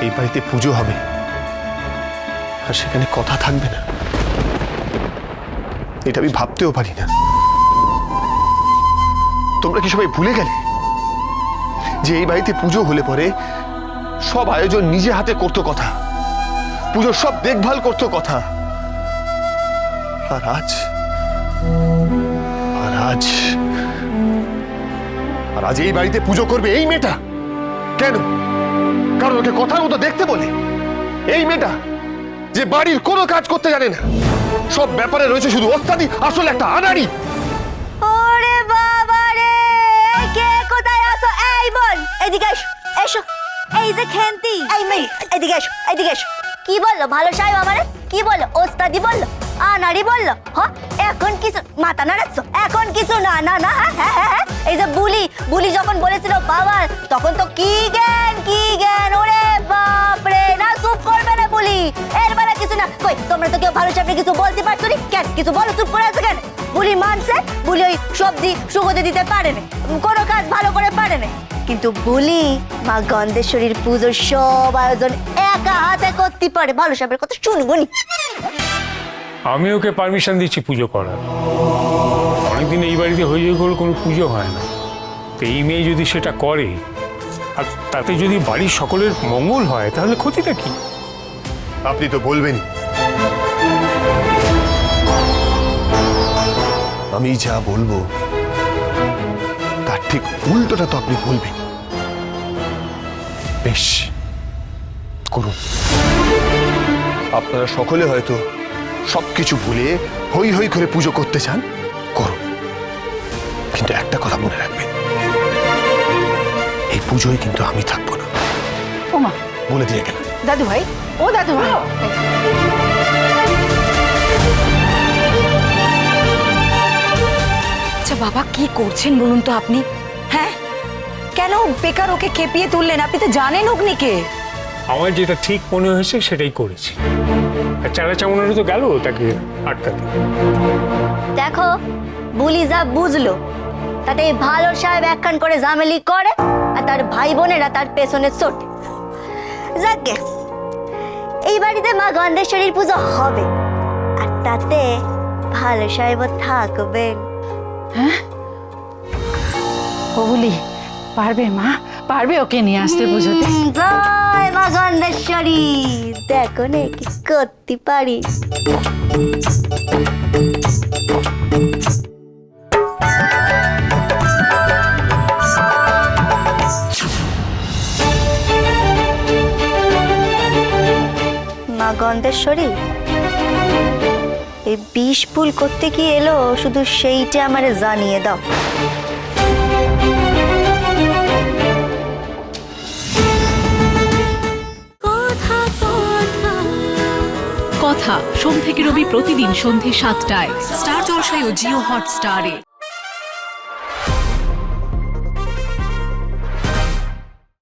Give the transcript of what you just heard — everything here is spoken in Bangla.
এই বাড়িতে পুজো হবে আর সেখানে কথা থাকবে না, এটা আমি ভাবতেও পারি না। তোমরা কি সবাই ভুলে গেলে যে এই বাড়িতে পুজো হলে পরে সব আয়োজন নিজে হাতে করতো কথা, পুজোর সব দেখভাল করতো কথা। আর আজ আর আজ আর আজ এই বাড়িতে পুজো করবে এই মেয়েটা? কেন? কারণ ওকে কথার মতো দেখতে বলে? এই মেয়েটা যে বাড়ির কোনো কাজ করতে জানে না, সব ব্যাপারে রয়েছে শুধু ওস্তাদি, আসলে একটা আনাড়ি। ওরে বাবা রে, কে কোথায় আছো? এই বল, এদিকে এসো, এসো। এই যে খেন্তি, এই মেয়ে, এদিকে এসো, এদিকে এসো। কি বললো ভালো সাহেব আমারে? কি বললো? ওস্তাদি বললো, আনাড়ি বললো? হ্যাঁ, এখন কিছু মাথা নাড়াচ্ছ? এখন কিছু না না না। হ্যাঁ, এই যে বুলি যখন বলেছিল বাবা, তখন তো কি জ্ঞান। ওরে বাপ রে, না চুপ করবে না বুলি, এর বেলা কিছু না। কই তোমরা তো কেউ ভালো সাহেবকে কিছু বলতে পারছো না কেন? কিছু বলো, চুপ করে আছো কেন? বুলি মানছে, বুলি ওই সবজি সুগন্ধি দিতে পারে না, কোনো কাজ ভালো করে পারে না, কিন্তু বুলি মা গন্ধেশ্বরীর পুজোর সব আয়োজন একা হাতে করতে পারে। ভালো সাহেবের কথা শুনবো নি? আমি ওকে পারমিশন দিচ্ছি পুজো করার। অনেকদিন এই বাড়িতে হয়ে করে কোনো পুজো হয় না, তো এই মেয়ে যদি সেটা করে আর তাতে যদি বাড়ির সকলের মঙ্গল হয় তাহলে ক্ষতিটা কি? আপনি তো বলবেন, আমি যা বলবো তার ঠিক উল্টোটা তো আপনি বলবেন। বেশ, করুন। আপনারা সকলে হয়তো সবকিছু ভুলে হই হই করে পুজো করতে চান, করুন, কিন্তু একটা কথা মনে রাখবেন, এই পুজোয় কিন্তু আমি থাকবো না। ওমা, বলে দিয়ে গেলাম। দাদু ভাই, ও দাদু ভাই, আচ্ছা বাবা, কি করছেন বলুন তো আপনি? হ্যাঁ, কেন বেকার ওকে খেপিয়ে তুললেন? আপনি তো জানেন অগ্নিকে। আমার যেটা ঠিক মনে হয়েছে সেটাই করেছি। আর চারা চামড়ানো তো গেল তাকে আটকাতে। দেখো, বুলি যা বুঝলো তাতে ভালো সাহেব একখান করে জামেলি করে আর তার ভাই বোনেরা তার পেছনে ছোটে। যাকে এই বাড়িতে মা গন্ধেশ্বরীর পুজো হবে আর তাতে ভালো সাহেবও থাকবেন। হ্যাঁ, ও বলি পারবে মা, পারবে ওকে নিয়ে আসতে পুজোতে? জয় মা গন্ধেশ্বরী, দেখো না কি করতে পারি। মা গন্ধেশ্বরী এই বিষ ফুল করতে কি এলো, শুধু সেইটা আমারে জানিয়ে দাও। কথা সোম থেকে রবি প্রতিদিন সন্ধ্যে ৭টায় স্টার জলসায় ও জিও হটস্টারে।